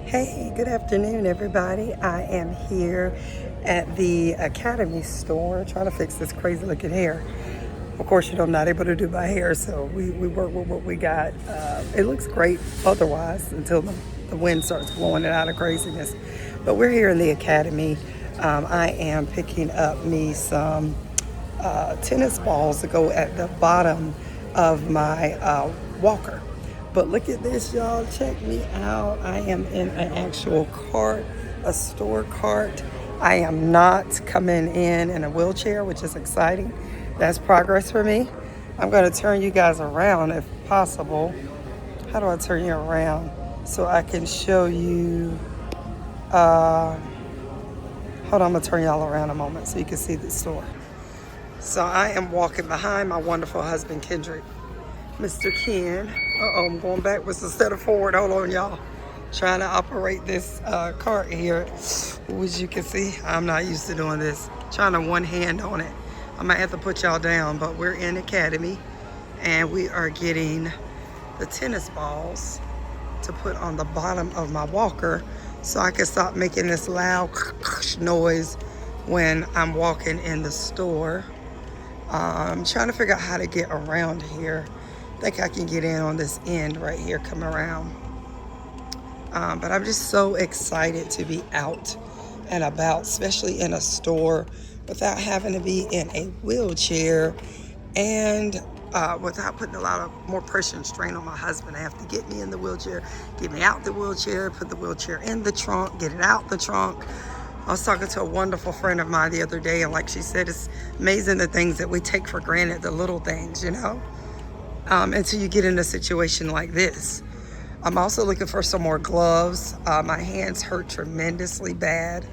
Hey, good afternoon, everybody. I am here at the Academy store trying to fix this crazy looking hair. Of course, I'm not able to do my hair, so we work with what we got. It looks great otherwise until the wind starts blowing it out of craziness. But we're here in the Academy. I am picking up me some tennis balls to go at the bottom of my walker. But look at this, y'all. Check me out. I am in an actual cart, a store cart. I am not coming in a wheelchair, which is exciting. That's progress for me. I'm going to turn you guys around if possible. How do I turn you around so I can show you? Hold on, I'm going to turn y'all around a moment so you can see the store. So I am walking behind my wonderful husband, Kendrick. Mr. Ken. I'm going backwards instead of forward. Hold on, y'all. Trying to operate this cart here. As you can see, I'm not used to doing this. Trying to one hand on it. I might have to put y'all down, but we're in Academy and we are getting the tennis balls to put on the bottom of my walker so I can stop making this loud noise when I'm walking in the store. I'm trying to figure out how to get around here. I think I can get in on this end right here, come around. But I'm just so excited to be out and about, especially in a store, without having to be in a wheelchair and without putting a lot of more pressure and strain on my husband. I have to get me in the wheelchair, get me out the wheelchair, put the wheelchair in the trunk, get it out the trunk. I was talking to a wonderful friend of mine the other day, and like she said, it's amazing the things that we take for granted, the little things, until you get in a situation like this. I'm also looking for some more gloves. My hands hurt tremendously bad.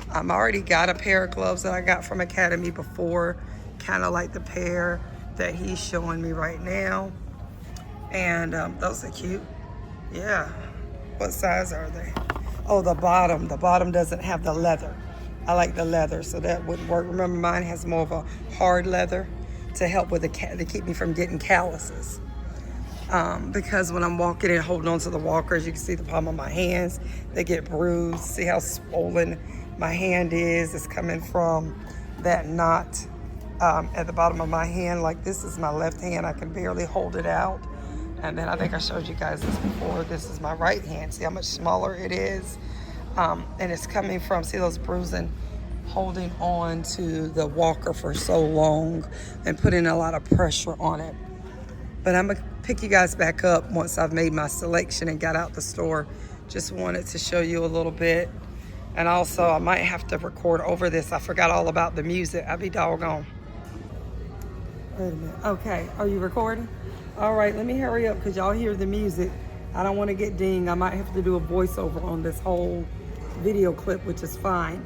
I already got a pair of gloves that I got from Academy before, kind of like the pair that he's showing me right now. And those are cute. Yeah. What size are they? Oh, the bottom. The bottom doesn't have the leather. I like the leather, so that wouldn't work. Remember, mine has more of a hard leather to help with to keep me from getting calluses. Because when I'm walking and holding on to the walkers, you can see the palm of my hands, they get bruised. See how swollen my hand is? It's coming from that knot at the bottom of my hand. Like, this is my left hand. I can barely hold it out. And then I think I showed you guys this before. This is my right hand. See how much smaller it is? And it's coming from, see those bruising, holding on to the walker for so long and putting a lot of pressure on it. But I'm gonna pick you guys back up once I've made my selection and got out the store. Just wanted to show you a little bit. And also I might have to record over this. I forgot all about the music. I'll be doggone. Wait a minute. Okay, are you recording? All right, let me hurry up because y'all hear the music. I don't want to get dinged. I might have to do a voiceover on this whole video clip, which is fine.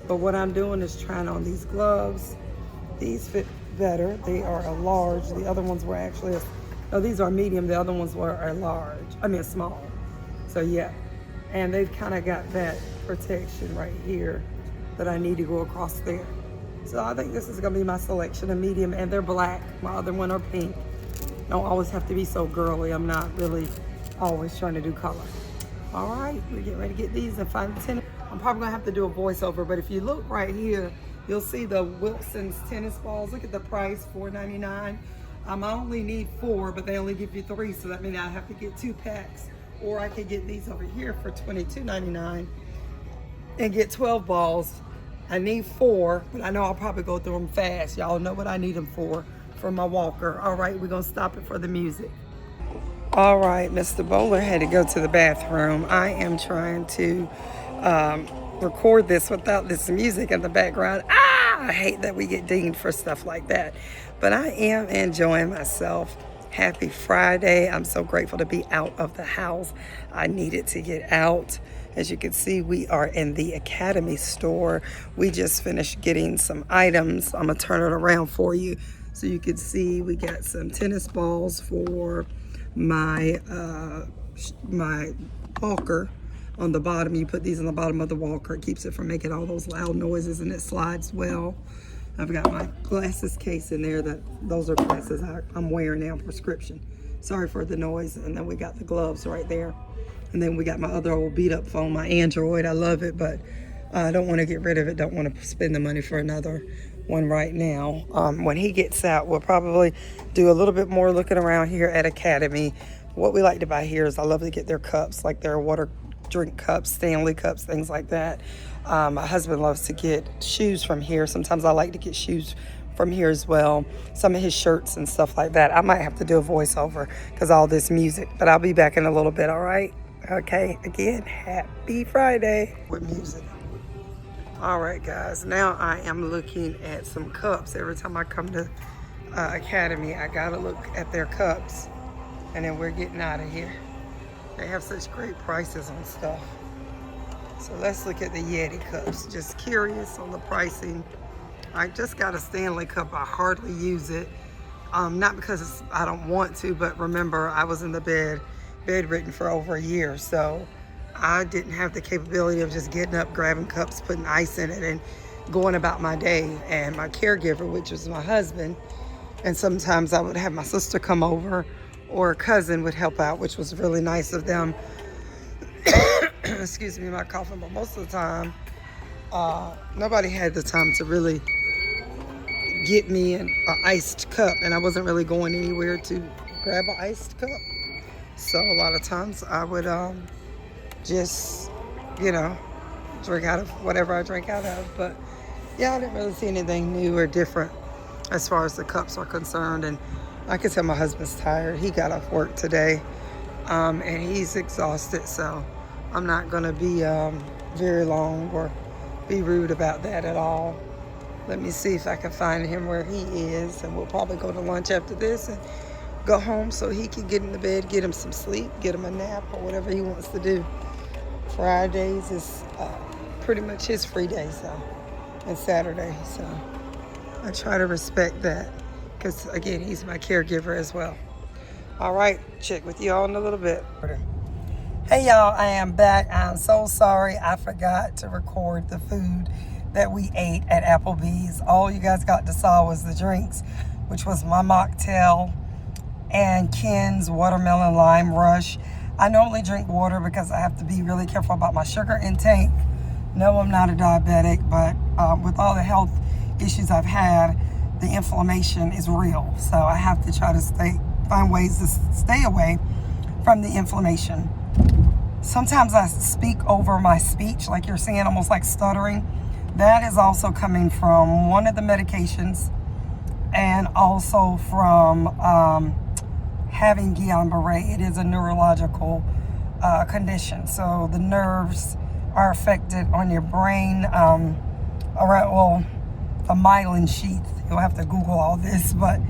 But what I'm doing is trying on these gloves. These fit better. They are a large. The other ones were actually, these are medium. The other ones were a large. A small. So yeah. And they've kind of got that protection right here that I need to go across there. So I think this is going to be my selection, a medium, and they're black. My other one are pink. Don't always have to be so girly. I'm not really always trying to do color. All right, we're getting ready to get these and find the tennis. I'm probably gonna have to do a voiceover, but if you look right here, you'll see the Wilson's tennis balls. Look at the price, $4.99. I only need 4, but they only give you 3, so that means I have to get 2 packs. Or I could get these over here for $22.99 and get 12 balls. I need 4, but I know I'll probably go through them fast. Y'all know what I need them for my walker. All right, we're gonna stop it for the music. All right, Mr. Bowler had to go to the bathroom. I am trying to record this without this music in the background. I hate that we get dinged for stuff like that. But I am enjoying myself. Happy Friday. I'm so grateful to be out of the house. I needed to get out. As you can see, we are in the Academy store. We just finished getting some items. I'm gonna turn it around for you so you can see we got some tennis balls for my walker on the bottom. You put these on the bottom of the walker. It keeps it from making all those loud noises and it slides well. I've got my glasses case in there. Those are glasses I'm wearing now, prescription. Sorry for the noise. And then we got the gloves right there. And then we got my other old beat up phone, my Android. I love it, but I don't want to get rid of it. Don't want to spend the money for another one right now. When he gets out, we'll probably do a little bit more looking around here at Academy. What we like to buy here is I love to get their cups, like their water drink cups, Stanley cups, things like that. My husband loves to get shoes from here. Sometimes I like to get shoes from here as well. Some of his shirts and stuff like that. I might have to do a voiceover because all this music, but I'll be back in a little bit, all right? Okay, again, happy Friday with music. All right, guys, now I am looking at some cups. Every time I come to Academy, I gotta look at their cups, and then we're getting out of here. They have such great prices on stuff. So let's look at the Yeti cups. Just curious on the pricing. I just got a Stanley cup. I hardly use it. Not because I don't want to, but remember, I was in the bedridden for over a year, so I didn't have the capability of just getting up, grabbing cups, putting ice in it, and going about my day. And my caregiver, which was my husband, and sometimes I would have my sister come over, or a cousin would help out, which was really nice of them. Excuse me, my coughing, but most of the time, nobody had the time to really get me an iced cup, and I wasn't really going anywhere to grab an iced cup. So a lot of times I would just, drink out of whatever I drink out of. But yeah, I didn't really see anything new or different as far as the cups are concerned. And I can tell my husband's tired. He got off work today, and he's exhausted. So I'm not going to be very long or be rude about that at all. Let me see if I can find him where he is, and we'll probably go to lunch after this and go home so he can get in the bed, get him some sleep, get him a nap, or whatever he wants to do. Fridays is pretty much his free day, and Saturday. So I try to respect that because, again, he's my caregiver as well. All right, check with you all in a little bit. Hey, y'all, I am back. I'm so sorry I forgot to record the food that we ate at Applebee's. All you guys got to saw was the drinks, which was my mocktail and Ken's watermelon lime rush. I normally drink water because I have to be really careful about my sugar intake. No, I'm not a diabetic, but with all the health issues I've had, the inflammation is real. So I have to try to find ways to stay away from the inflammation. Sometimes I speak over my speech, like you're seeing, almost like stuttering. That is also coming from one of the medications, and also from having Guillain-Barré. It is a neurological condition. So the nerves are affected on your brain, the myelin sheath. You'll have to Google all this, but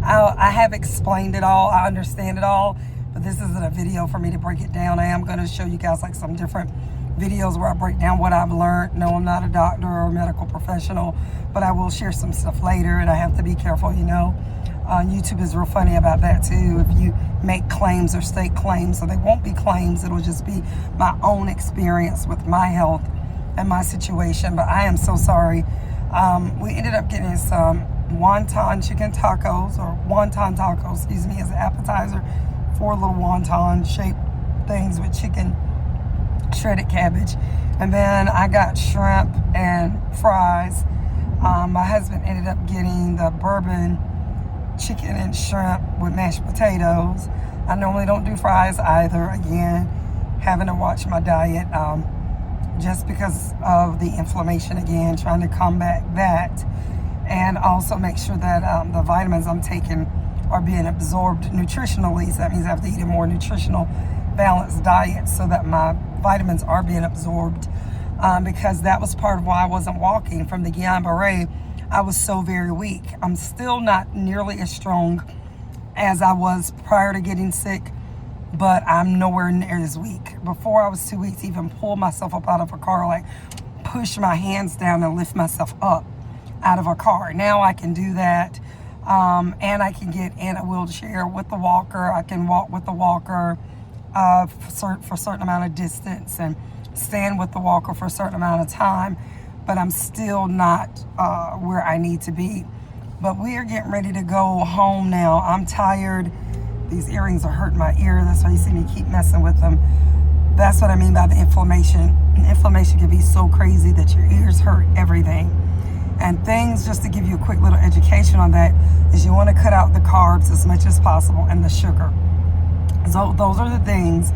I have explained it all. I understand it all, but this isn't a video for me to break it down. I am going to show you guys like some different videos where I break down what I've learned. No, I'm not a doctor or a medical professional, but I will share some stuff later, and I have to be careful, YouTube is real funny about that too. If you make claims or state claims, so they won't be claims, it'll just be my own experience with my health and my situation. But I am so sorry. We ended up getting some wonton chicken tacos, or wonton tacos, as an appetizer. 4 little wonton shaped things with chicken, shredded cabbage, and then I got shrimp and fries. My husband ended up getting the bourbon chicken and shrimp with mashed potatoes. I normally don't do fries either. Again, having to watch my diet just because of the inflammation, again, trying to combat that, and also make sure that the vitamins I'm taking are being absorbed nutritionally. So that means I have to eat a more nutritional, balanced diet so that my vitamins are being absorbed, because that was part of why I wasn't walking from the Guillain-Barré. I was so very weak. I'm still not nearly as strong as I was prior to getting sick, but I'm nowhere near as weak. Before, I was too weak to even pull myself up out of a car, like push my hands down and lift myself up out of a car. Now I can do that, and I can get in a wheelchair with the walker. I can walk with the walker for a certain amount of distance, and stand with the walker for a certain amount of time, but I'm still not where I need to be. But we are getting ready to go home now. I'm tired. These earrings are hurting my ear. That's why you see me keep messing with them. That's what I mean by the inflammation. Inflammation can be so crazy that your ears hurt, everything. And things, just to give you a quick little education on that, is you want to cut out the carbs as much as possible and the sugar. So those are the things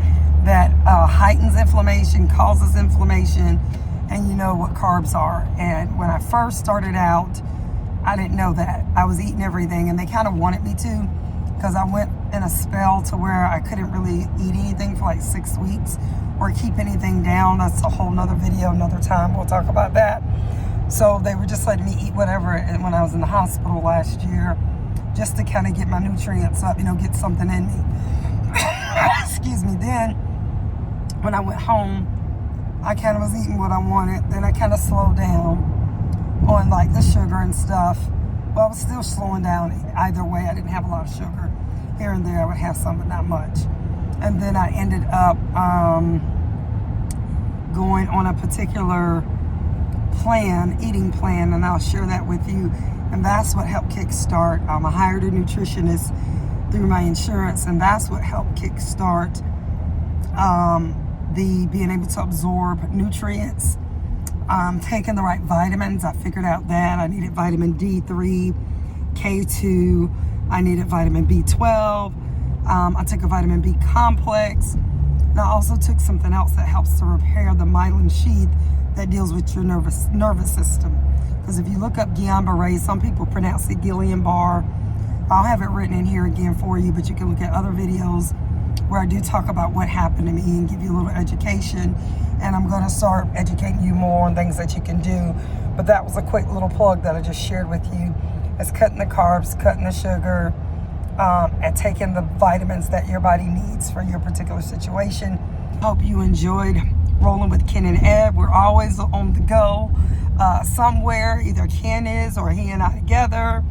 that heightens inflammation, causes inflammation, and you know what carbs are. And when I first started out, I didn't know that. I was eating everything, and they kind of wanted me to, because I went in a spell to where I couldn't really eat anything for like 6 weeks or keep anything down. That's a whole nother video, another time. We'll talk about that. So they were just letting me eat whatever. And when I was in the hospital last year, just to kind of get my nutrients up, get something in me. Excuse me. Then when I went home, I kind of was eating what I wanted. Then I kind of slowed down on like the sugar and stuff. Well, I was still slowing down either way. I didn't have a lot of sugar. Here and there I would have some, but not much. And then I ended up going on a particular eating plan, and I'll share that with you. And that's what helped kickstart. I hired a nutritionist through my insurance, and that's what helped kickstart the being able to absorb nutrients. Taking the right vitamins. I figured out that I needed vitamin D3, K2, I needed vitamin B12. I took a vitamin B complex. And I also took something else that helps to repair the myelin sheath that deals with your nervous system. Because if you look up Guillain-Barré, some people pronounce it Guillain-Barré. I'll have it written in here again for you, but you can look at other videos where I do talk about what happened to me and give you a little education. And I'm going to start educating you more on things that you can do. But that was a quick little plug that I just shared with you. It's cutting the carbs, cutting the sugar, and taking the vitamins that your body needs for your particular situation. Hope you enjoyed rolling with Ken and Ed. We're always on the go somewhere. Either Ken is or he and I together.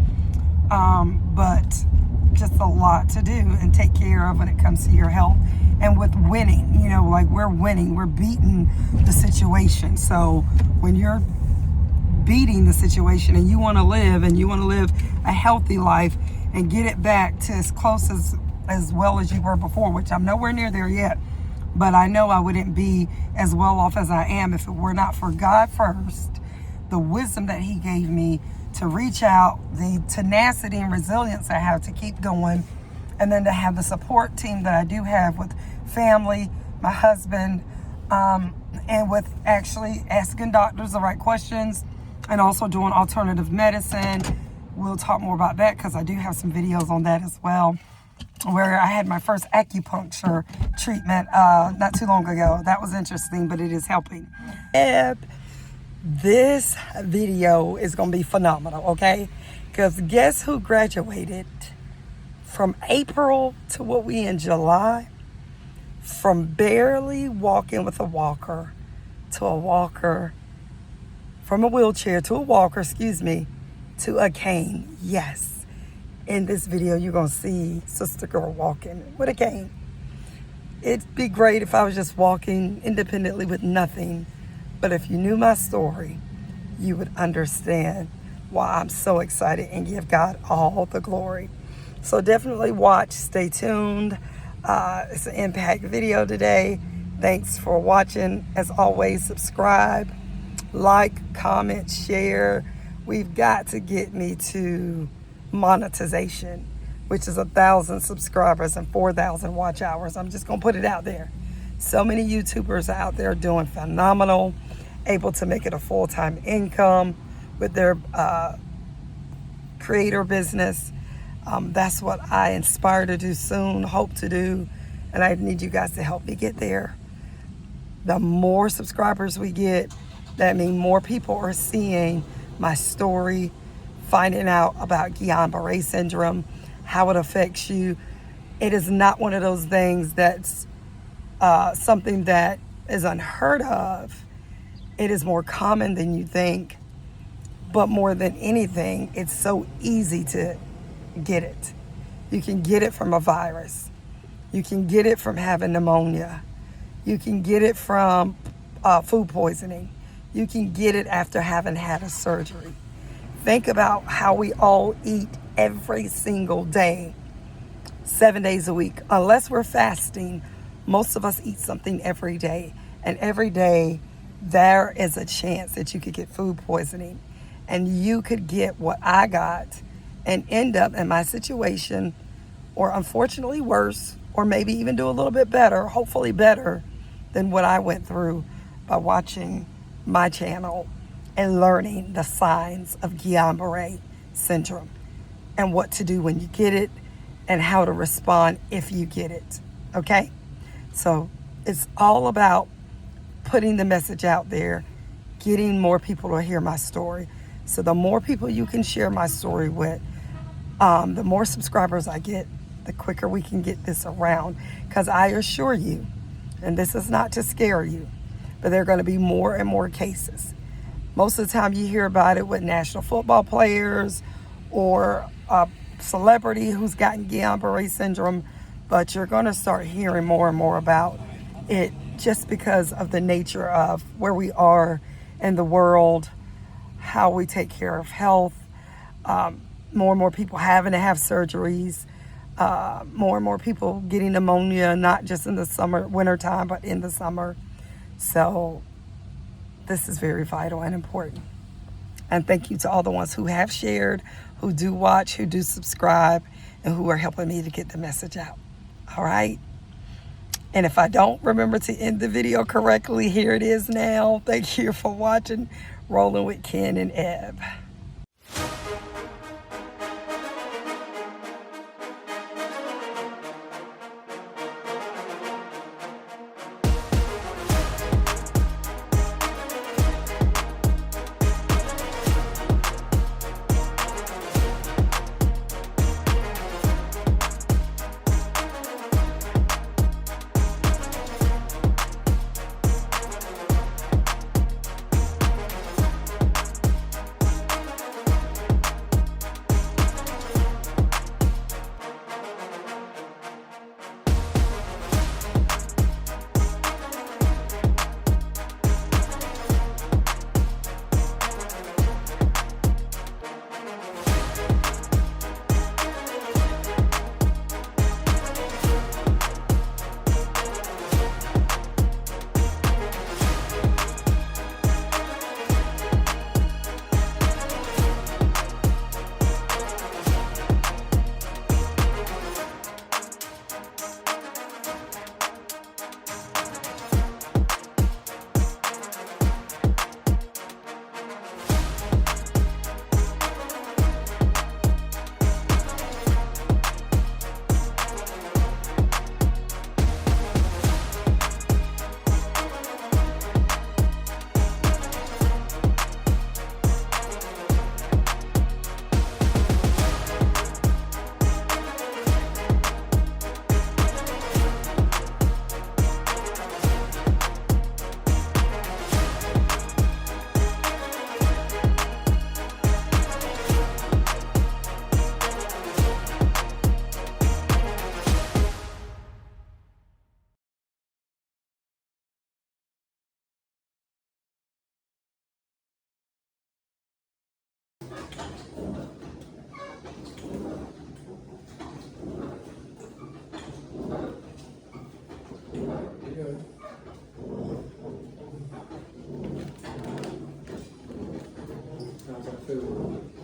But just a lot to do and take care of when it comes to your health. And with winning, like we're winning, we're beating the situation. So when you're beating the situation and you want to live a healthy life and get it back to as close as well as you were before, which I'm nowhere near there yet, but I know I wouldn't be as well off as I am if it were not for God first, the wisdom that he gave me to reach out, the tenacity and resilience I have to keep going, and then to have the support team that I do have with family, my husband, and with actually asking doctors the right questions and also doing alternative medicine. We'll talk more about that because I do have some videos on that as well, where I had my first acupuncture treatment not too long ago. That was interesting, but it is helping. This video is going to be phenomenal, okay? Because guess who graduated from April to what we in July? From barely walking with a walker to a walker, from a wheelchair to a walker, to a cane. Yes. In this video, you're going to see Sister Girl walking with a cane. It'd be great if I was just walking independently with nothing. But if you knew my story, you would understand why I'm so excited and give God all the glory. So definitely watch, stay tuned. It's an impact video today. Thanks for watching. As always, subscribe, like, comment, share. We've got to get me to monetization, which is 1,000 subscribers and 4,000 watch hours. I'm just going to put it out there. So many YouTubers out there doing phenomenal, able to make it a full-time income with their creator business. That's what I aspire to do soon, hope to do, and I need you guys to help me get there. The more subscribers we get, that means more people are seeing my story, finding out about Guillain-Barré Syndrome, how it affects you. It is not one of those things that's something that is unheard of. It is more common than you think, but more than anything, it's so easy to get it. You can get it from a virus. You can get it from having pneumonia. You can get it from food poisoning. You can get it after having had a surgery. Think about how we all eat every single day, 7 days a week. Unless we're fasting, Most of us eat something every day, and every day there is a chance that you could get food poisoning, and you could get what I got and end up in my situation, or unfortunately worse, or maybe even do a little bit better, hopefully better than what I went through by watching my channel and learning the signs of Guillain-Barré Syndrome and what to do when you get it and how to respond if you get it, okay? So it's all about putting the message out there, getting more people to hear my story. So the more people you can share my story with, the more subscribers I get, the quicker we can get this around. Because I assure you, and this is not to scare you, but there are going to be more and more cases. Most of the time you hear about it with national football players or a celebrity who's gotten Guillain-Barré syndrome, but you're going to start hearing more and more about it just because of the nature of where we are in the world, how we take care of health, more and more people having to have surgeries, more and more people getting pneumonia, not just in the summer, winter time, but in the summer. So this is very vital and important. And thank you to all the ones who have shared, who do watch, who do subscribe, and who are helping me to get the message out. All right. And if I don't remember to end the video correctly, here it is now. Thank you for watching Rolling with Ken and Eb.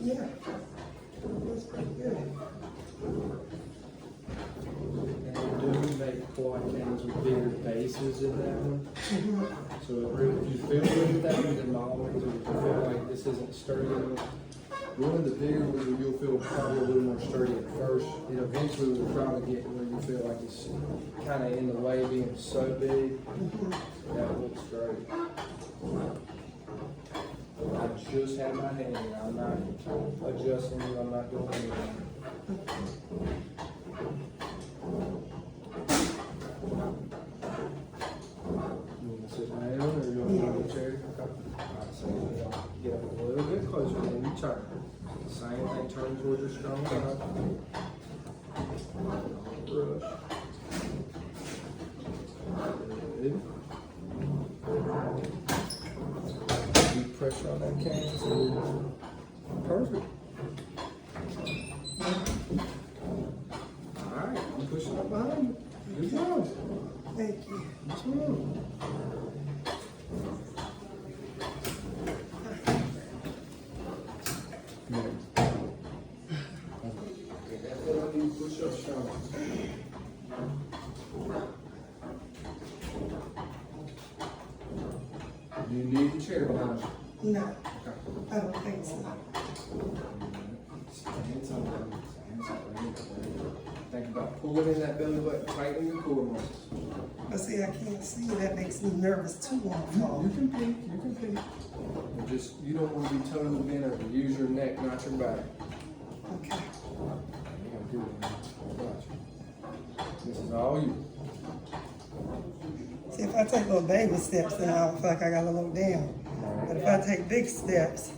Yeah, that's pretty good. And they do make quad cans with bigger bases in that one. So if you feel good with that, then by all means, if you feel like this isn't sturdy enough, one of the bigger ones, you'll feel probably a little more sturdy at first. And eventually we'll try to get where you feel like it's kind of in the way being so big. That looks great. I just had my hand in. I'm not adjusting it. I'm not doing anything. You want to sit down or you want to go to the chair? Okay. Alright, so you get up a little bit closer and you turn. Same thing, turn towards your strong side. Brush. Good. Deep pressure on that can. So perfect. Alright, I'm pushing up behind you. Good job. Thank you. What's wrong? Push-ups strong. Do you need the chair behind you? No, I don't think so. Hands on them. Hands on. Think about pulling in that belly button, tightening your core muscles. But see, I can't see. That makes me nervous too on the You phone. can peek, you can peek. But just, you don't want to be totally bent over. Use your neck, not your back. Okay. Yeah, good. Gotcha. This is all you. See, if I take little baby steps, then I don't feel like I got to look down. But if I take big steps,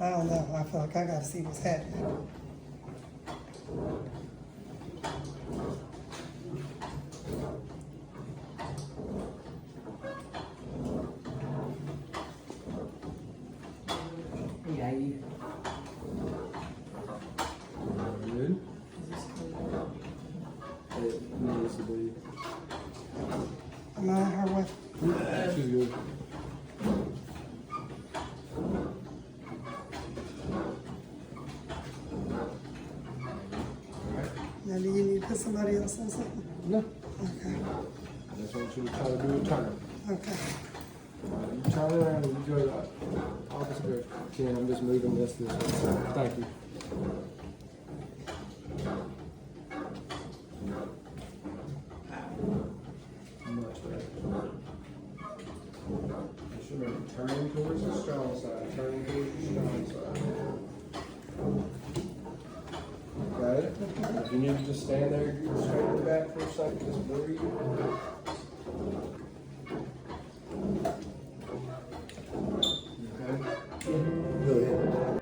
I don't know. I feel like I got to see what's happening. Yeah, you. Good. It needs to be. Am I her way? She's good. Now, do you need to put somebody else on something? No. Okay. I just want you to try to do a turn. Okay. You turn around and you go the opposite direction. Ken, I'm just moving this way. Thank you. Much better. Just remember, turning towards the strong side, turning towards the strong side. Got it? If you need to just stand there, straight in the back for a second, just breathe. Okay? Go ahead.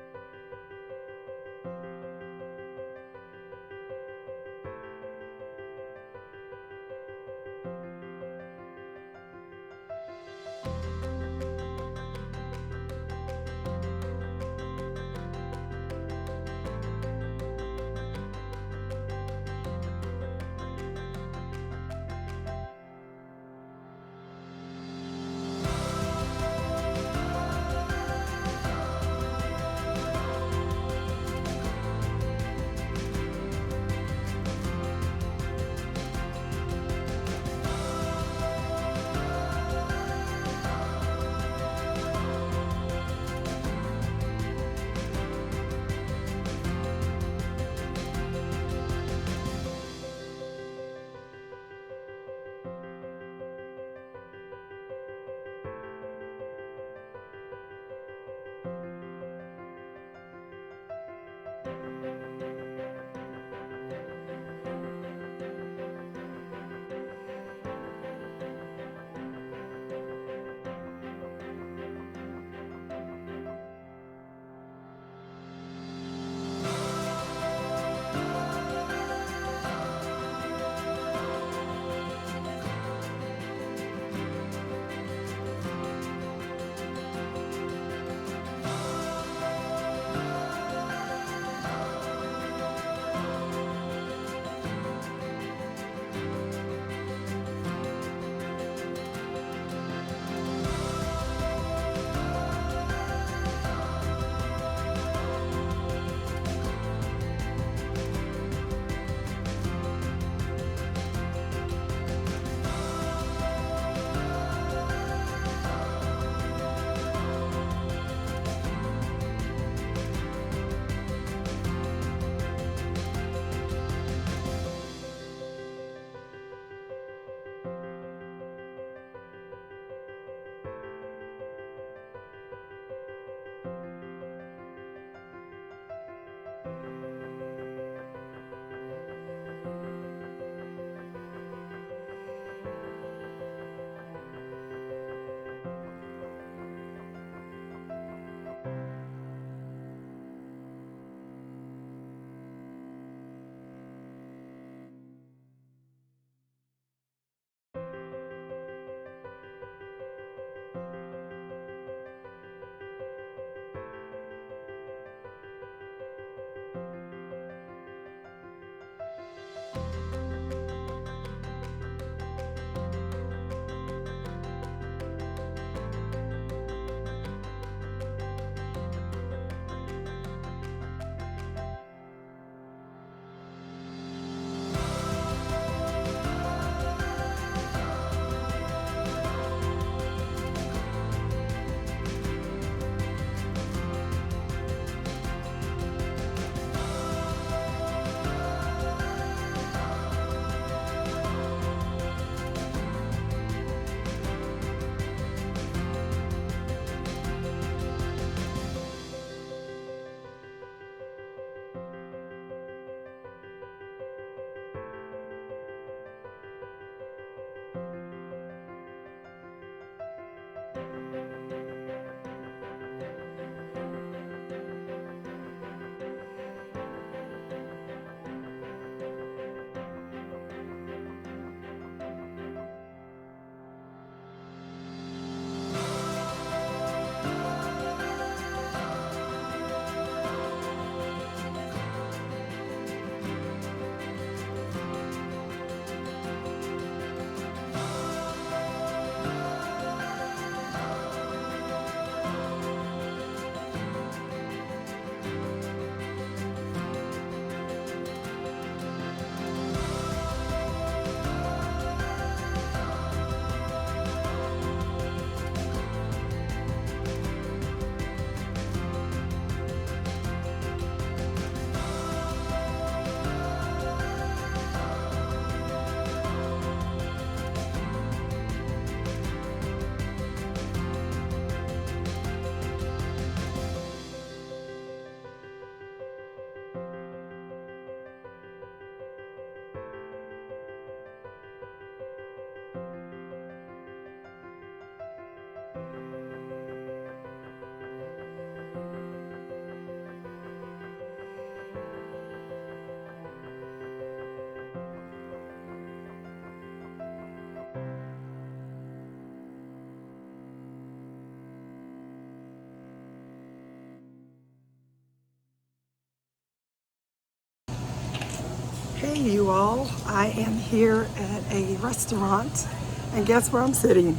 Hey you all, I am here at a restaurant and guess where I'm sitting?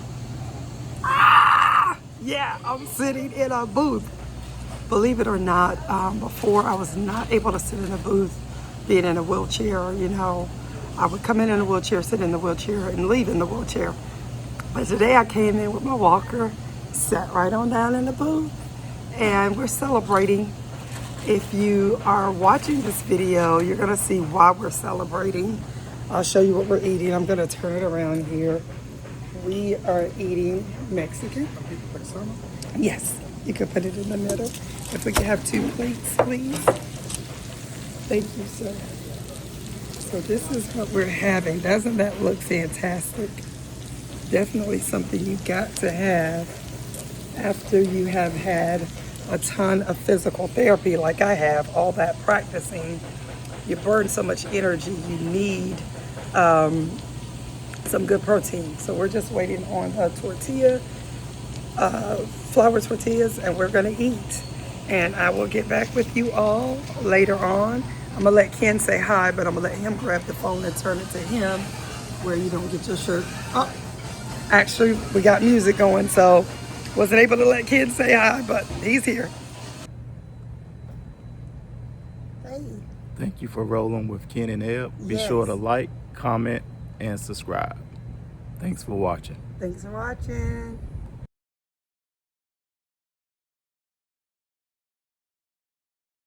Yeah, I'm sitting in a booth. Believe it or not, before I was not able to sit in a booth, being in a wheelchair, you know. I would come in a wheelchair, sit in the wheelchair, and leave in the wheelchair. But today I came in with my walker, sat right on down in the booth, and we're celebrating. If you are watching this video, you're gonna see why we're celebrating. I'll show you what we're eating. I'm gonna turn it around here. We are eating Mexican. Yes, you can put it in the middle. If we could have 2 plates, please. Thank you, sir. So this is what we're having. Doesn't that look fantastic? Definitely something you got to have after you have had a ton of physical therapy like I have, all that practicing. You burn so much energy, you need some good protein. So we're just waiting on a tortilla, flour tortillas, and we're gonna eat. And I will get back with you all later on. I'm gonna let Ken say hi, but I'm gonna let him grab the phone and turn it to him where you don't get your shirt. Oh, actually, we got music going, so wasn't able to let Ken say hi, but he's here. Hey. Thank you for rolling with Ken and Eb. Be Yes. sure to like, comment, and subscribe. Thanks for watching. Thanks for watching.